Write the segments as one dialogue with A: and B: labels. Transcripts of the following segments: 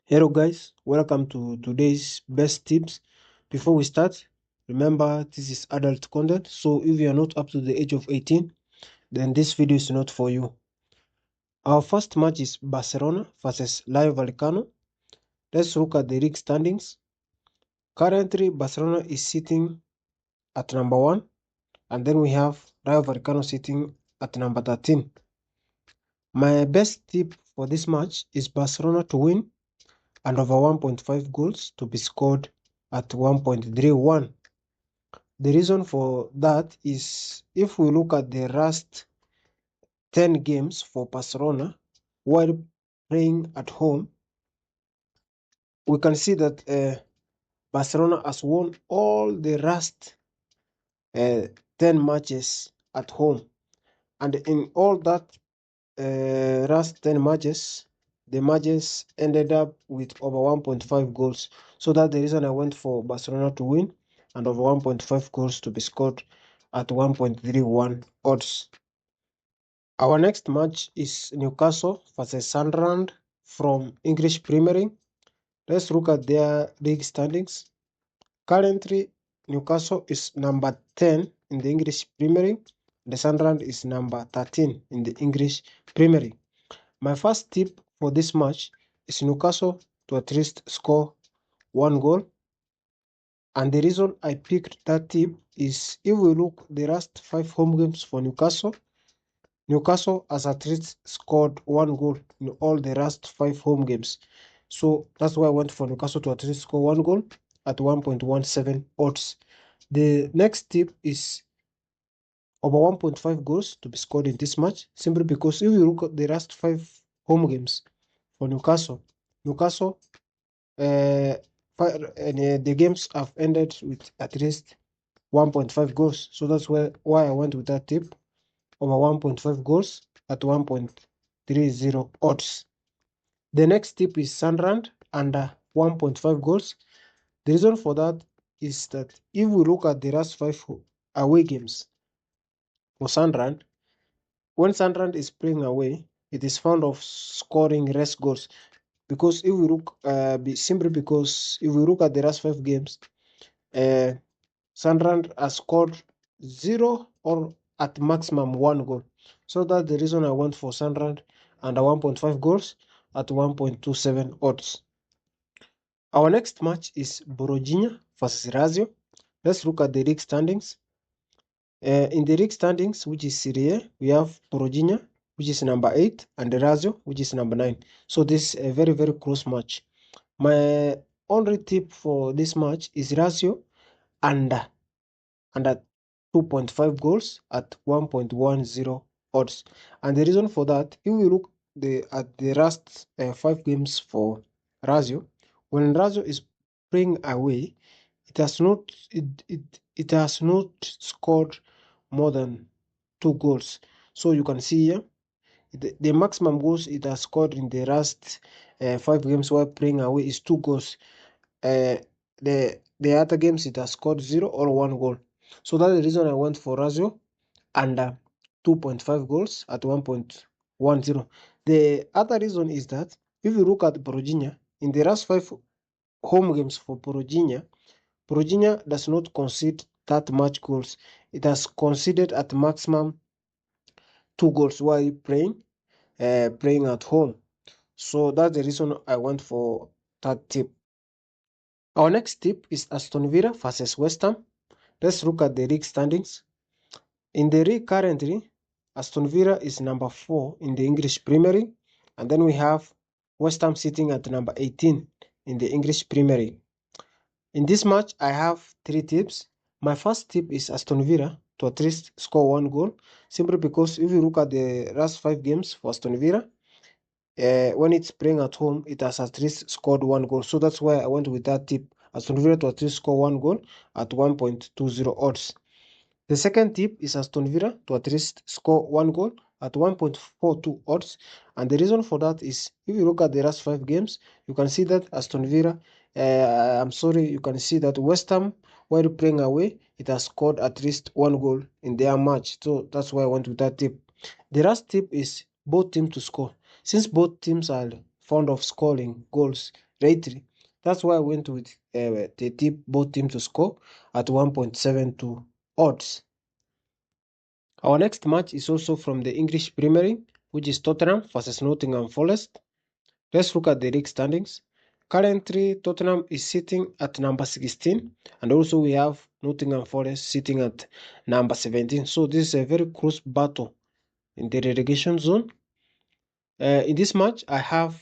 A: Hello guys, welcome to today's best tips. Before we start, remember this is adult content, so if you are not up to the age of 18, then this video is not for you. Our first match is Barcelona versus Rayo Vallecano. Let's look at the league standings. Currently, Barcelona is sitting at number 1, and then we have Rayo Vallecano sitting at number 13. My best tip for this match is Barcelona to win and over 1.5 goals to be scored at 1.31. The reason for that is if we look at the last 10 games for Barcelona while playing at home, we can see that Barcelona has won all the last 10 matches at home. And in all that last 10 matches, the matches ended up with over 1.5 goals. So that's the reason I went for Barcelona to win and over 1.5 goals to be scored at 1.31 odds. Our next match is Newcastle versus Sunderland from English Premier League. Let's look at their league standings. Currently, Newcastle is number 10 in the English Premier League. The Sunderland is number 13 in the English Premier League. My first tip for this match is Newcastle to at least score 1 goal. And the reason I picked that tip is if we look the last 5 home games for Newcastle has at least scored 1 goal in all the last 5 home games. So that's why I went for Newcastle to at least score 1 goal at 1.17 odds. The next tip is over 1.5 goals to be scored in this match, simply because if you look at the last 5 home games for Newcastle, the games have ended with at least 1.5 goals. So that's why I went with that tip, over 1.5 goals at 1.30 odds. The next tip is Sunderland under 1.5 goals. The reason for that is that if we look at the last 5 away games for Sunderland, when Sunderland is playing away, it is found of scoring less goals. Because if we look, simply because if we look at the last 5 games, Sunderland has scored 0 or at maximum 1 goal. So that's the reason I went for Sunderland under 1.5 goals at 1.27 odds. Our next match is Borogna versus Lazio. Let's look at the league standings. In the league standings, which is Serie A, we have Borogna, which is number 8, and Lazio, which is number 9. So this is a very, very close match. My only tip for this match is Lazio under 2.5 goals at 1.10 odds. And the reason for that, if we look at the last 5 games for Lazio, when Lazio is playing away, it has not scored more than 2 goals. So you can see here the maximum goals it has scored in the last 5 games while playing away is 2 goals. The other games it has scored 0 or 1 goal. So that's the reason I went for Lazio under 2.5 goals at 1.10. The other reason is that if you look at Borogna, in the last 5 home games for Borogna does not concede that much goals. It has conceded at maximum 2 goals while playing at home. So that's the reason I went for that tip. Our next tip is Aston Villa versus West Ham. Let's look at the league standings. In the league currently, Aston Villa is number 4 in the English Premier League, and then we have West Ham sitting at number 18 in the English Premier League. In this match, I have 3 tips. My first tip is Aston Villa to at least score 1 goal, simply because if you look at the last 5 games for Aston Villa, when it's playing at home, it has at least scored 1 goal. So that's why I went with that tip, Aston Villa to at least score 1 goal at 1.20 odds. The second tip is Aston Villa to at least score 1 goal at 1.42 odds. And the reason for that is if you look at the last 5 games, you can see that Aston Villa, you can see that West Ham, while playing away, it has scored at least 1 goal in their match. So that's why I went with that tip. The last tip is both teams to score. Since both teams are fond of scoring goals lately. That's why I went with the tip both teams to score at 1.72 odds. Our next match is also from the English Premier League, which is Tottenham versus Nottingham Forest. Let's look at the league standings. Currently, Tottenham is sitting at number 16, and also we have Nottingham Forest sitting at number 17. So this is a very close battle in the relegation zone. In this match, I have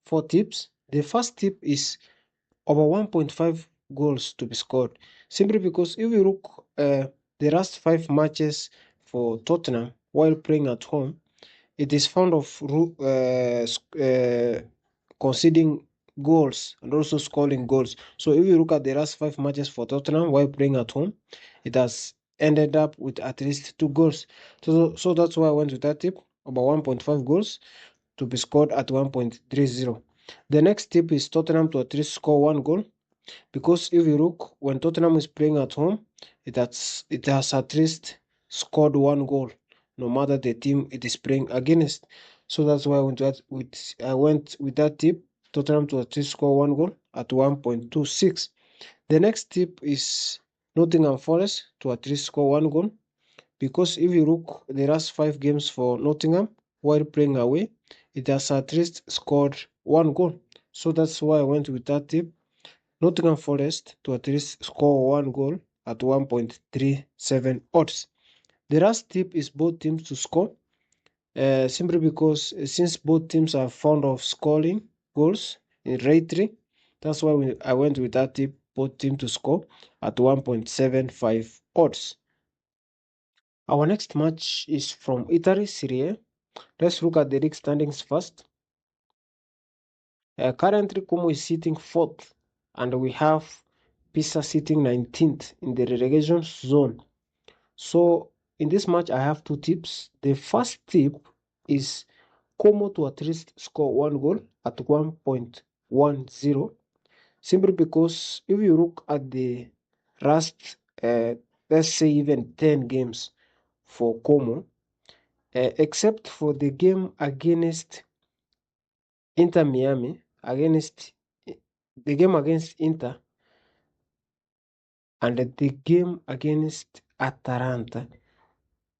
A: 4 tips. The first tip is over 1.5 goals to be scored. Simply because if you look the last 5 matches for Tottenham while playing at home, it is found of conceding goals and also scoring goals. So if you look at the last 5 matches for Tottenham while playing at home, it has ended up with at least 2 goals. So that's why I went with that tip, about 1.5 goals to be scored at 1.30. The next tip is Tottenham to at least score 1 goal. Because if you look, when Tottenham is playing at home, it has at least scored 1 goal, no matter the team it is playing against. So that's why I went with that tip, Tottenham to at least score 1 goal at 1.26. The next tip is Nottingham Forest to at least score 1 goal. Because if you look the last 5 games for Nottingham while playing away, it has at least scored 1 goal. So that's why I went with that tip, Nottingham Forest to at least score 1 goal at 1.37 odds. The last tip is both teams to score, simply because since both teams are fond of scoring goals in lately, that's why I went with that tip, both teams to score at 1.75 odds. Our next match is from Italy, Serie A. Let's look at the league standings first. Currently, Como is sitting 4th, and we have Pisa sitting 19th in the relegation zone. So in this match, I have 2 tips. The first tip is Como to at least score 1 goal at 1.10. Simply because if you look at the last, let's say even 10 games for Como, except for the game against Inter Miami, the game against Inter, and the game against Atalanta,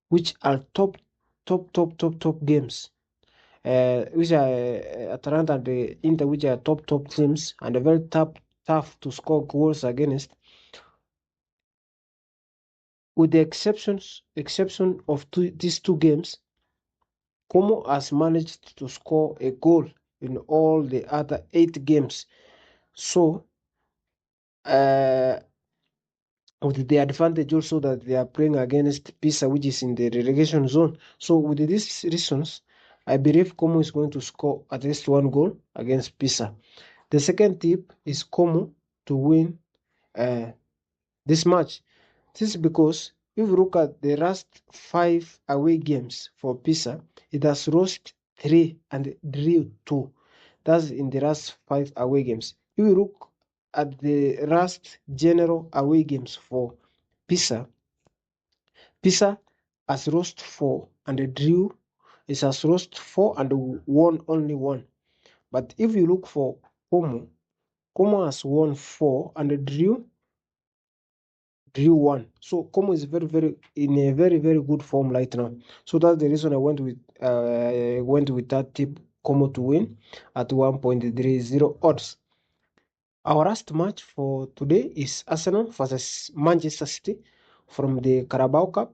A: which are top games. Which are Atalanta and the Inter, which are top teams and are very tough to score goals against. With the exception of these 2 games, Como has managed to score a goal in all the other 8 games. So, with the advantage also that they are playing against Pisa, which is in the relegation zone. So with these reasons, I believe Como is going to score at least 1 goal against Pisa. The second tip is Como to win this match. This is because if you look at the last 5 away games for Pisa, it has lost 3 and drew 2. That's in the last 5 away games. If you look at the last general away games for Pisa has lost 4 and drew. It has lost 4 and won only 1. But if you look for Como has won 4 and drew 1. So Como is in a very good form right now. So that's the reason I went with that tip, Como to win at 1.30 odds. Our last match for today is Arsenal versus Manchester City from the Carabao Cup.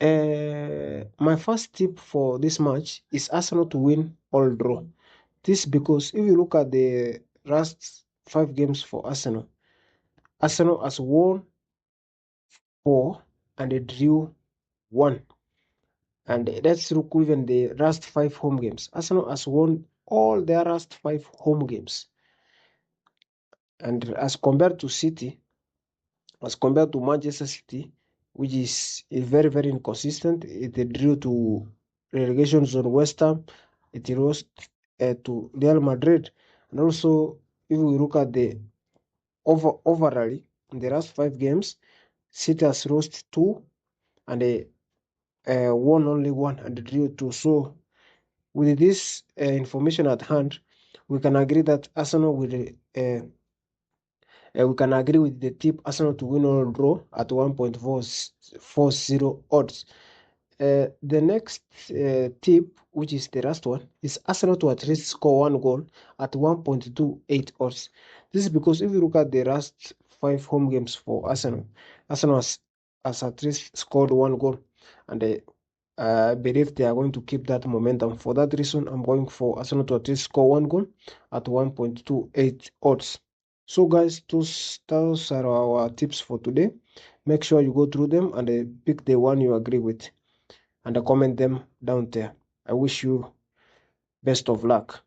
A: My first tip for this match is Arsenal to win or draw. This because if you look at the last 5 games for Arsenal has won 4 and drew 1. And let's look even the last 5 home games. Arsenal has won all their last 5 home games. And as compared to Manchester City, which is very inconsistent, it drew to relegation zone West Ham, it lost to Real Madrid. And also, if we look at the overall in the last 5 games, City has lost 2 and won only 1 and drew 2. So With this information at hand, we can agree that Arsenal will we can agree with the tip Arsenal to win or draw at 1.40 odds. The next tip, which is the last one, is Arsenal to at least score one goal at 1.28 odds. This is because if you look at the last 5 home games for Arsenal, Arsenal has at least scored one goal, and I believe they are going to keep that momentum. For that reason, I'm going for Arsenal to at least score one goal at 1.28 odds. So guys, those are our tips for today. Make sure you go through them and pick the one you agree with and comment them down there. I wish you best of luck.